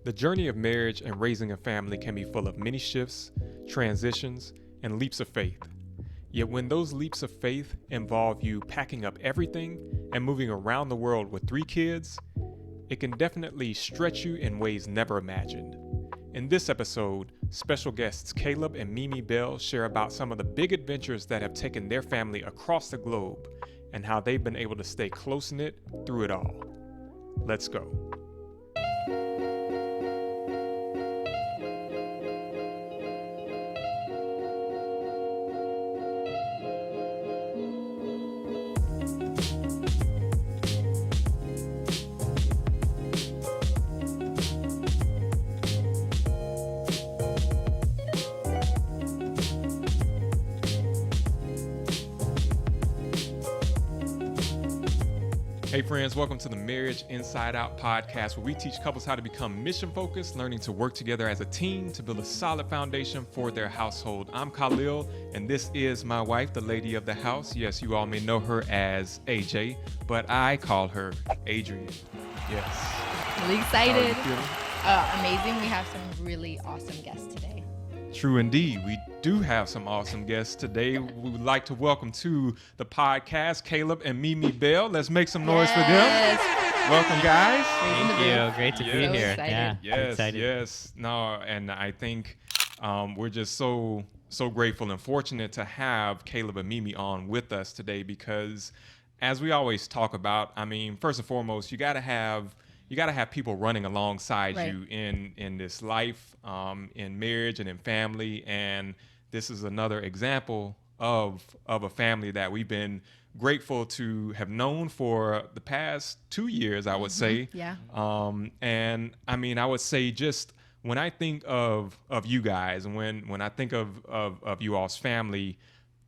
The journey of marriage and raising a family can be full of many shifts, transitions, and leaps of faith. Yet when those leaps of faith involve you packing up everything and moving around the world with 3 kids, it can definitely stretch you in ways never imagined. In this episode, special guests Caleb and Mimi Bell share about some of the big adventures that have taken their family across the globe and how they've been able to stay close-knit through it all. Let's go. Hey friends, welcome to the Marriage Inside Out podcast, where we teach couples how to become mission focused, learning to work together as a team to build a solid foundation for their household. I'm Khalil, and this is my wife, the lady of the house. Yes, you all may know her as AJ, but I call her Adrian. Yes. Really excited. How are you feeling? Amazing. We have some really awesome guests today. True indeed. We do have some awesome guests today. We would like to welcome to the podcast Caleb and Mimi Bell. Let's make some noise for them. Welcome, guys. Thank you. Great to be So here. excited. Yes. No, and I think we're just so grateful and fortunate to have Caleb and Mimi on with us today because, as we always talk about, I mean, first and foremost, you got to have people running alongside you in this life, in marriage and in family. And this is another example of a family that we've been grateful to have known for the past 2 years, I would say. Yeah. And I mean, I would say just when I think of you guys and when I think of you all's family,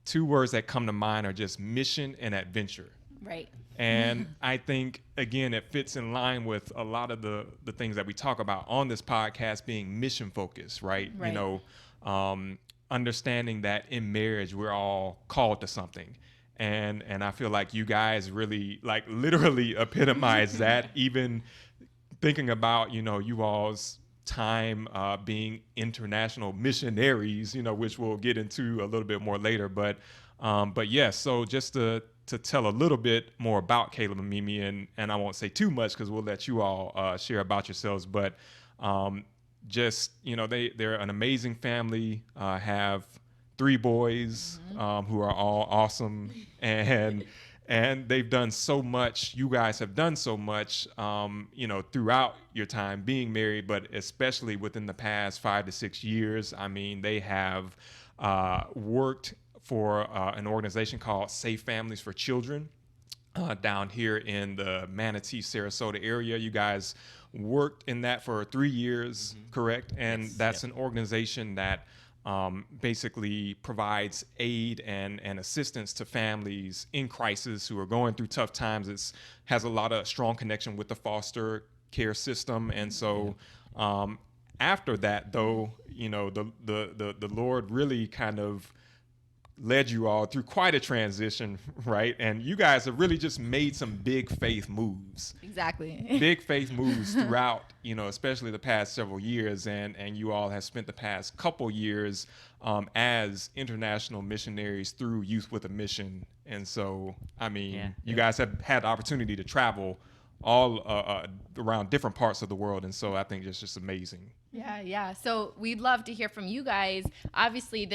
2 words that come to mind are just mission and adventure. Right. And I think, again, it fits in line with a lot of the things that we talk about on this podcast being mission focused, right? Right. You know, understanding that in marriage, we're all called to something. And I feel like you guys really, like, literally epitomize that, even thinking about, you know, you all's time being international missionaries, you know, which we'll get into a little bit more later. But yes, so just to tell a little bit more about Caleb and Mimi, and I won't say too much because we'll let you all share about yourselves, but just, you know, they're an amazing family, have 3 boys who are all awesome, and they've done so much. You guys have done so much, you know, throughout your time being married, but especially within the past 5 to 6 years. I mean, they have worked for an organization called Safe Families for Children down here in the Manatee, Sarasota area. You guys worked in that for 3 years, correct? And that's an organization that basically provides aid and assistance to families in crisis who are going through tough times. It has a lot of strong connection with the foster care system. And so after that, though, you know, the Lord really kind of led you all through quite a transition, right? And you guys have really just made some big faith moves. Exactly. Big faith moves throughout, you know, especially the past several years. And you all have spent the past couple years as international missionaries through Youth with a Mission. And so, I mean, you guys have had the opportunity to travel all around different parts of the world. And so I think it's just amazing. Yeah. So we'd love to hear from you guys. Obviously,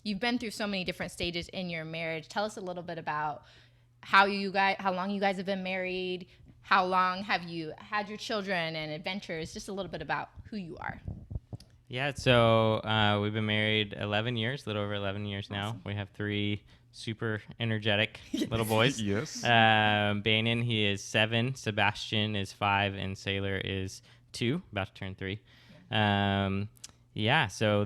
you've been through so many different stages in your marriage. Tell us a little bit about how long you guys have been married, how long have you had your children and adventures, just a little bit about who you are. Yeah, so we've been married 11 years, a little over 11 years now. Awesome. We have 3 super energetic little boys. Yes. Banan, he is 7, Sebastian is 5, and Sailor is 2, about to turn 3. So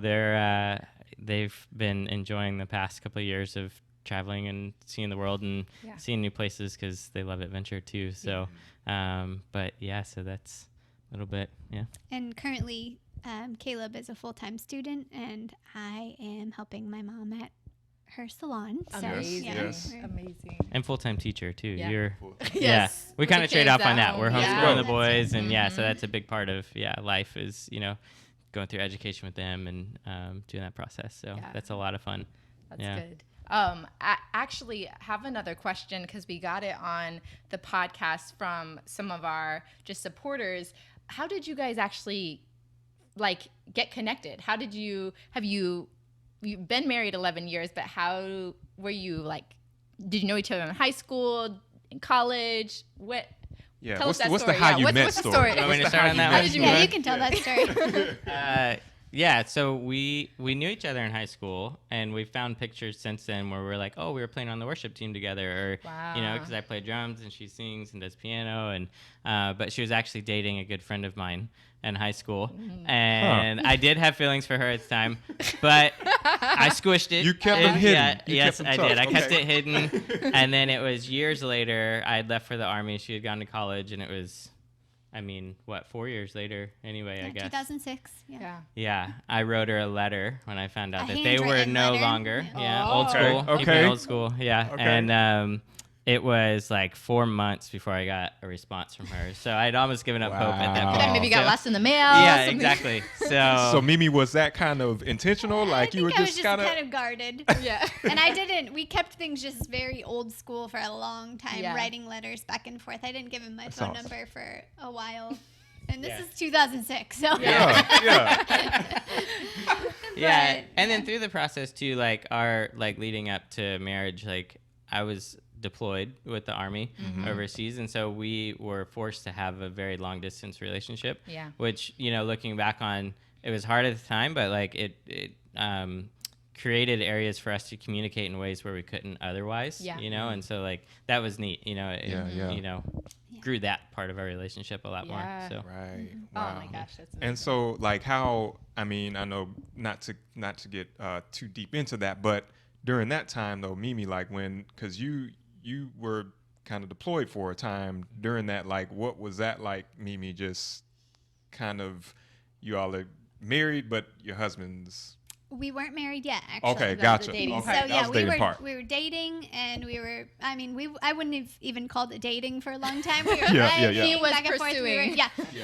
they've been enjoying the past couple of years of traveling and seeing the world and seeing new places because they love adventure too. So, so that's a little bit, And currently, Caleb is a full-time student, and I am helping my mom at her salon. So, Amazing. Yes. Amazing. And full-time teacher too. Yeah. You're Yes. we With kind the of trade kids off on at that. home. We're Yeah. homeschooling the That's boys, and Mm-hmm. so that's a big part of life is going through education with them and doing that process. So Yeah. that's a lot of fun. That's Yeah. good. I actually have another question because we got it on the podcast from some of our just supporters. How did you guys actually get connected? How did you've been married 11 years, but how were you did you know each other in high school, in college? What? Yeah. Tell us that What's the story. how Yeah, you what's- met what's the story? story? Want me to What's the start on that you one? met How did you story? Yeah, you can tell that story. Yeah, so we knew each other in high school, and we found pictures since then where we're like, oh, we were playing on the worship team together, or Wow. because I play drums and she sings and does piano, and but she was actually dating a good friend of mine in high school, and I did have feelings for her at the time, but I squished it. You kept them hidden. Yeah, You yes, kept I them did. I tucked. kept Okay. it hidden, and then it was years later. I had left for the army. She had gone to college, and it was. 4 years later? Anyway, I guess. 2006. Yeah. Yeah. Yeah, I wrote her a letter when I found out A that they were handwritten no letter? longer. Yeah. Yeah, Oh. old school. Okay, Keeping okay. old school. Yeah, Okay. and it was 4 months before I got a response from her. So I'd almost given up hope at that Wow. point. Then maybe you got So- lost in the mail. Yeah, something. exactly. So Mimi, was that kind of intentional? Like I you were think I was just just kind of. guarded. Yeah. And we kept things just very old school for a long time, Yeah. writing letters back and forth. I didn't give him my That's phone awesome. number for a while. And this Yeah. is 2006, so. Yeah, yeah. Yeah, But, and then through the process too, our leading up to marriage, I was deployed with the army overseas, and so we were forced to have a very long distance relationship. Yeah. Which looking back on, it was hard at the time, but it created areas for us to communicate in ways where we couldn't otherwise. Yeah. And so that was neat. Yeah. Grew that part of our relationship a lot Yeah. more. So. Right. Oh Wow. my gosh, that's amazing. And so, how? I know not to get too deep into that, but during that time though, Mimi, because you were kind of deployed for a time during that, what was that like, Mimi? Just kind of, you all are married, but your husband's. We weren't married yet, actually. Okay, that was gotcha. the dating Okay, part. So that yeah, was the dating part. we were dating, and we were. I wouldn't have even called it dating for a long time. We were Yeah, yeah, writing yeah. He was back and forth. pursuing.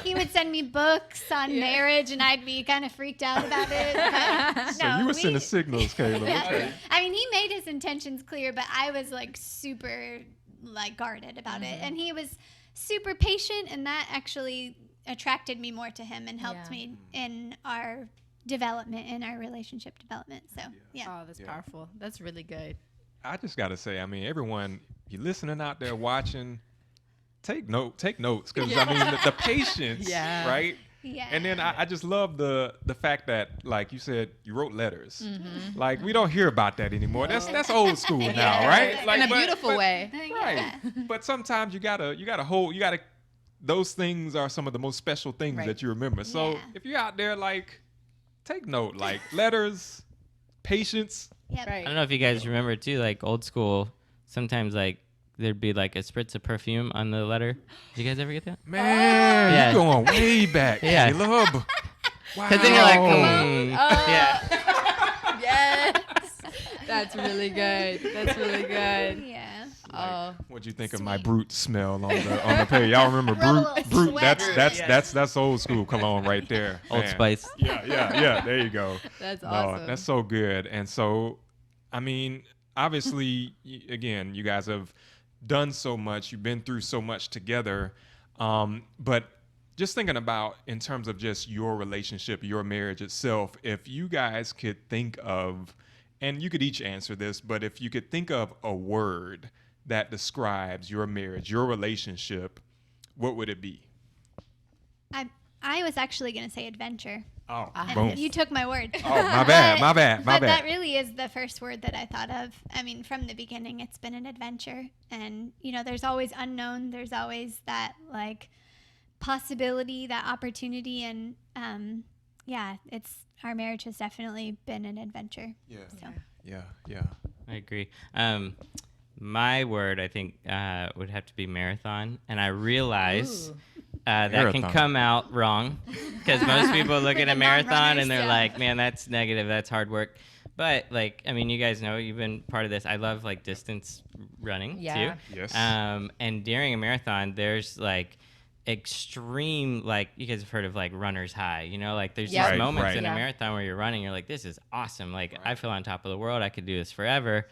He would send me books on marriage, and I'd be kind of freaked out about it. But So no, you were we- sending signals, Caleb. Yeah. Okay. He made his intentions clear, but I was super guarded about it, and he was super patient, and that actually attracted me more to him and helped Yeah. me in our development, in our relationship development. So yeah. Oh, that's powerful. That's really good. I just got to say, everyone, you listening out there watching, take notes, because the patience, Yeah. right? Yeah. And then I just love the fact that, like you said, you wrote letters. We don't hear about that anymore. That's old school now, Yeah. right? In a beautiful way. Right. But sometimes you gotta those things are some of the most special things Right. that you remember. So Yeah. if you're out there, take note, letters, patience. Yep. Right. I don't know if you guys remember too, old school. Sometimes there'd be a spritz of perfume on the letter. Did you guys ever get that? Man, Yeah. you're going way back, Yeah. Caleb. Wow. Because then you're yeah. Yes. That's really good. That's really good. Yeah. Oh, What'd you think of my Sweet. Brute smell on the page? Y'all remember Roll a Brute? little Brute. sweat That's old school cologne right there. Old Man. Spice. Yeah. There you go. that's No, awesome. that's so good. And so, obviously, again, you guys have done so much. You've been through so much together. But just thinking about in terms of just your relationship, your marriage itself, if you guys could think of, and you could each answer this, but if you could think of a word that describes your marriage, your relationship, what would it be? I was actually going to say adventure. Oh, Ah. boom. You took my word. Oh, my bad. But that really is the first word that I thought of. From the beginning, it's been an adventure. And, there's always unknown. There's always that, possibility, that opportunity. And, our marriage has definitely been an adventure. Yeah. So. Yeah. I agree. My word, I think, would have to be marathon. And I realize Ooh. that can Marathon. come out wrong because most people look at a the marathon non-runners, and they're yeah. like, man, that's negative. That's hard work. But like, I mean, you guys know you've been part of this. I love like distance running Yeah. too. Yes. And during a marathon, there's like extreme, like you guys have heard of like runner's high, you know, like there's Yeah. these Right, moments right. in Yeah. a marathon where you're running, you're like, this is awesome. Like I feel on top of the world. I could do this forever.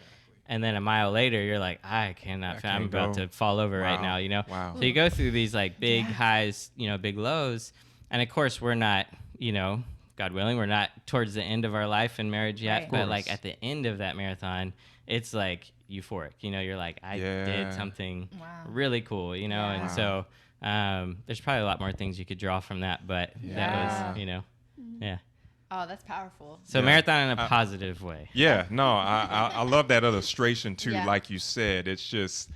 And then a mile later, you're like, I cannot. I'm about to fall over right now, you know. Wow. So you go through these like big highs, you know, big lows, and of course we're not, you know, God willing, we're not towards the end of our life in marriage yet. Right. But like at the end of that marathon, it's like euphoric. You know, you're like, I did something really cool, you know. Yeah. And so there's probably a lot more things you could draw from that, but that was, you know, yeah. Oh, that's powerful. So marathon in a positive way. Yeah, no, I love that illustration too. Yeah. Like you said, it's just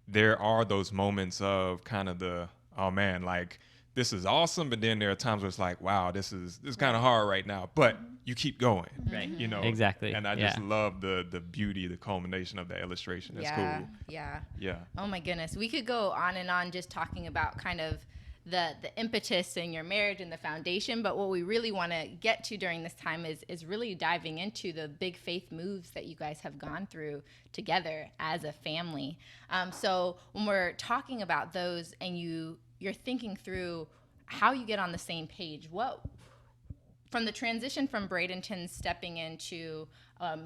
there are those moments of kind of the, oh man, like this is awesome, but then there are times where it's like, wow, this is kind of hard right now, but you keep going, Right. you know. Exactly. And I just love the beauty, the culmination of that illustration. That's cool. Yeah. Yeah. Oh my goodness. We could go on and on just talking about kind of the impetus in your marriage and the foundation, but what we really want to get to during this time is really diving into the big faith moves that you guys have gone through together as a family. So when we're talking about those and you're thinking through how you get on the same page, what from the transition from Bradenton stepping into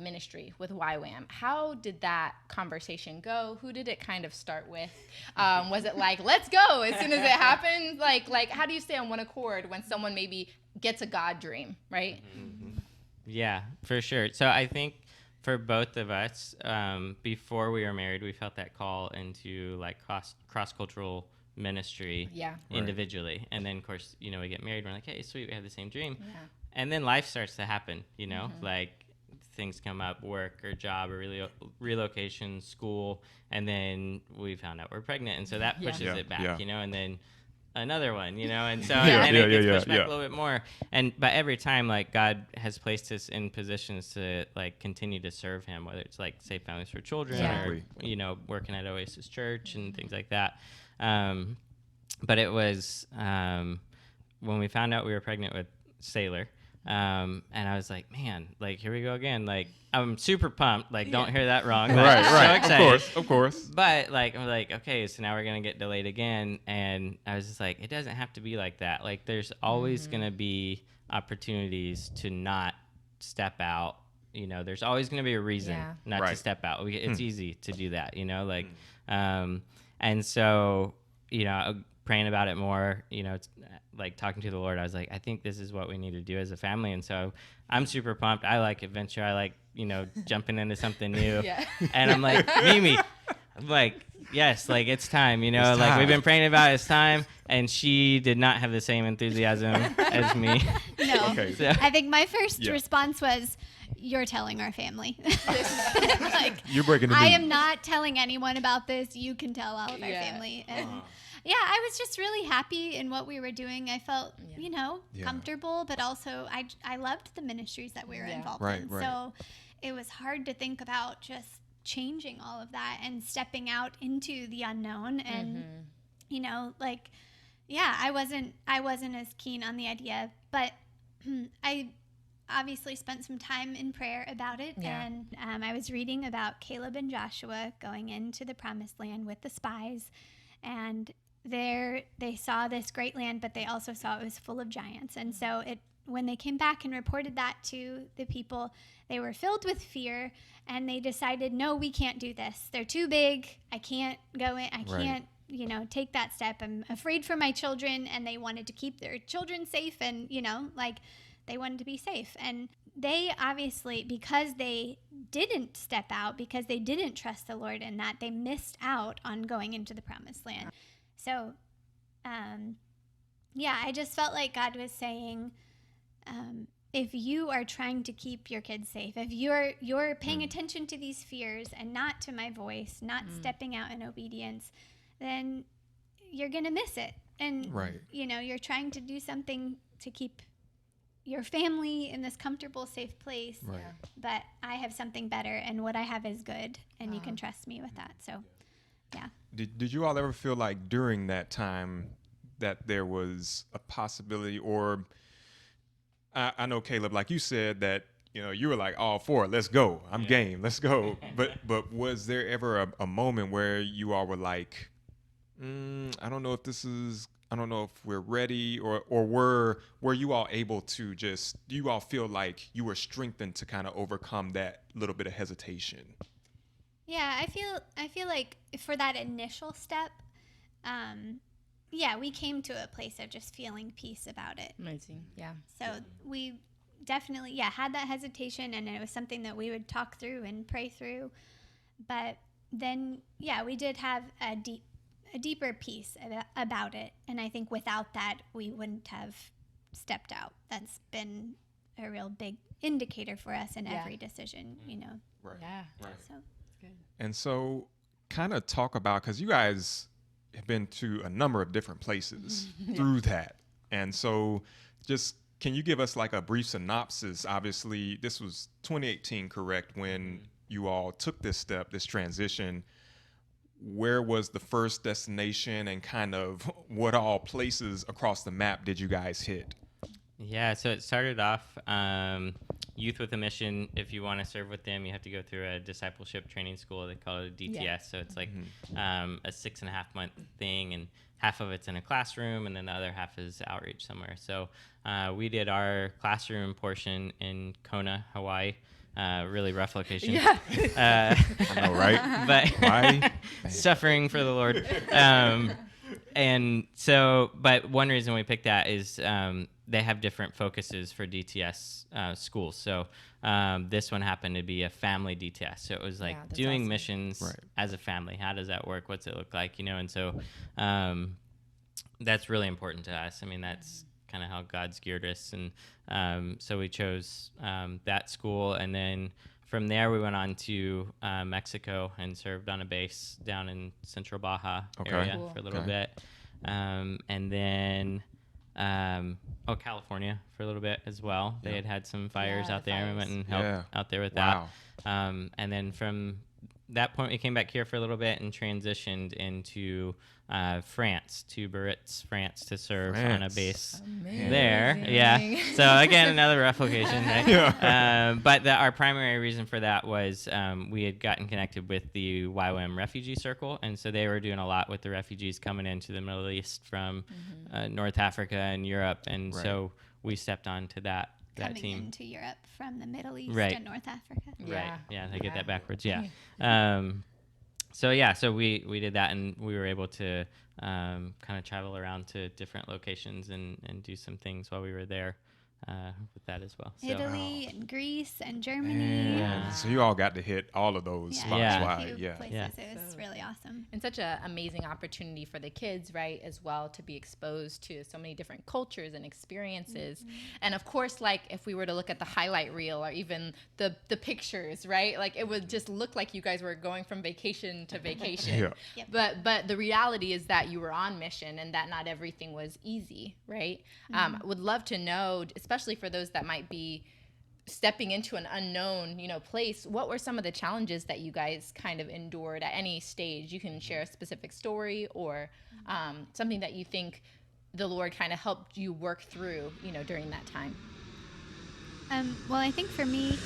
ministry with YWAM, how did that conversation go? Who did it kind of start with? Was it like, let's go as soon as it happens? Like how do you stay on one accord when someone maybe gets a God dream, right? Mm-hmm. Yeah, for sure. So I think for both of us, before we were married, we felt that call into like cross-cultural ministry individually. And then, of course, you know, we get married. We're like, hey, sweet, we have the same dream. Yeah. And then life starts to happen, you know, like things come up, work or job or relocation, school. And then we found out we're pregnant. And so that pushes it back, you know, and then another one, you know, and so and it gets pushed back a little bit more. But every time, like, God has placed us in positions to like continue to serve him, whether it's like Safe Families for Children or, you know, working at Oasis Church and things like that. But it was when we found out we were pregnant with Sailor, and I was like, man, like, here we go again. Like, I'm super pumped. Like, don't hear that wrong. Right. So excited. Of course. But like, I'm like, okay, so now we're gonna get delayed again. And I was just like, it doesn't have to be like that. Like, there's always gonna be opportunities to not step out. You know, there's always gonna be a reason not to step out. It's easy to do that. You know, like, and so, you know, praying about it more, you know, it's like talking to the Lord, I was like, I think this is what we need to do as a family. And so I'm super pumped. I like adventure. I like, you know, jumping into something new. And I'm like, Mimi, I'm like, yes, like it's time, you know, like we've been praying about it, it's time. And she did not have the same enthusiasm as me. No. Okay. So, I think my first response was, you're telling our family. Like, You're breaking the news. I am not telling anyone about this. You can tell all of our family. And yeah, I was just really happy in what we were doing. I felt, you know, comfortable, but also I loved the ministries that we were involved in. Right. So it was hard to think about just changing all of that and stepping out into the unknown. And, you know, like, yeah, I wasn't as keen on the idea, but I obviously spent some time in prayer about it. And I was reading about Caleb and Joshua going into the promised land with the spies, and there they saw this great land, but they also saw it was full of giants. And so when they came back and reported that to the people, they were filled with fear, and they decided, no, we can't do this. They're too big. I can't go in. I can't, you know, take that step. I'm afraid for my children. And they wanted to keep their children safe, and, you know, like, they wanted to be safe. And they obviously, because they didn't step out, because they didn't trust the Lord in that, they missed out on going into the promised land. So, I just felt like God was saying, if you are trying to keep your kids safe, if you're paying attention to these fears and not to my voice, not stepping out in obedience, then you're going to miss it. And, you know, you're trying to do something to keep your family in this comfortable, safe place. But I have something better, and what I have is good, and you can trust me with that. So, yeah. Did you all ever feel like during that time that there was a possibility, or I know, Caleb, like you said, that you were like, all for it, let's go. I'm game, let's go. But was there ever a moment where you all were like, I don't know if we're ready, or were you all able to just, do you all feel like you were strengthened to kind of overcome that little bit of hesitation? Yeah, I feel like for that initial step, we came to a place of just feeling peace about it. Amazing. Yeah. So we definitely, had that hesitation, and it was something that we would talk through and pray through. But then, we did have a deeper peace about it. And I think without that, we wouldn't have stepped out. That's been a real big indicator for us in every decision, Right. Yeah. Right. So. Good. And so kind of talk about, because you guys have been to a number of different places through that. And so just, can you give us like a brief synopsis? Obviously, this was 2018, correct, when you all took this step, this transition. Where was the first destination, and kind of what all places across the map did you guys hit? Yeah, so it started off Youth with a Mission. If you want to serve with them, you have to go through a discipleship training school. They call it a DTS. Yeah. So it's like a 6.5-month thing, and half of it's in a classroom, and then the other half is outreach somewhere. So we did our classroom portion in Kona, Hawaii. Really rough location. Yeah. I know, right? But why? Suffering for the Lord. And so, but one reason we picked that is they have different focuses for DTS schools. So this one happened to be a family DTS. So it was like doing missions as a family. How does that work? What's it look like? And so that's really important to us. I mean, that's kind of how God's geared us. And so we chose that school. And then from there, we went on to Mexico and served on a base down in Central Baja area for a little bit. And then California for a little bit as well. They had some fires out there. We went and helped out there with that. And then from that point, we came back here for a little bit and transitioned into France, to Biarritz, France, to serve on a base there. Yeah. So again, another rough location. Right? But our primary reason for that was we had gotten connected with the YWAM Refugee Circle, and so they were doing a lot with the refugees coming into the Middle East from North Africa and Europe, and so we stepped onto that Coming team. into Europe from the Middle East and North Africa. Right. Yeah, they get that backwards. Yeah. So we did that, and we were able to kind of travel around to different locations and do some things while we were there with that as well. So. Italy and Greece and Germany. So you all got to hit all of those spots. Places. It was really awesome. And such an amazing opportunity for the kids, right, as well, to be exposed to so many different cultures and experiences. And of course, like if we were to look at the highlight reel or even the pictures, right, like it would just look like you guys were going from vacation to vacation. But the reality is that you were on mission, and that not everything was easy, right? Would love to know, especially for those that might be stepping into an unknown, place, what were some of the challenges that you guys kind of endured at any stage? You can share a specific story or something that you think the Lord kind of helped you work through, during that time. Well, I think for me,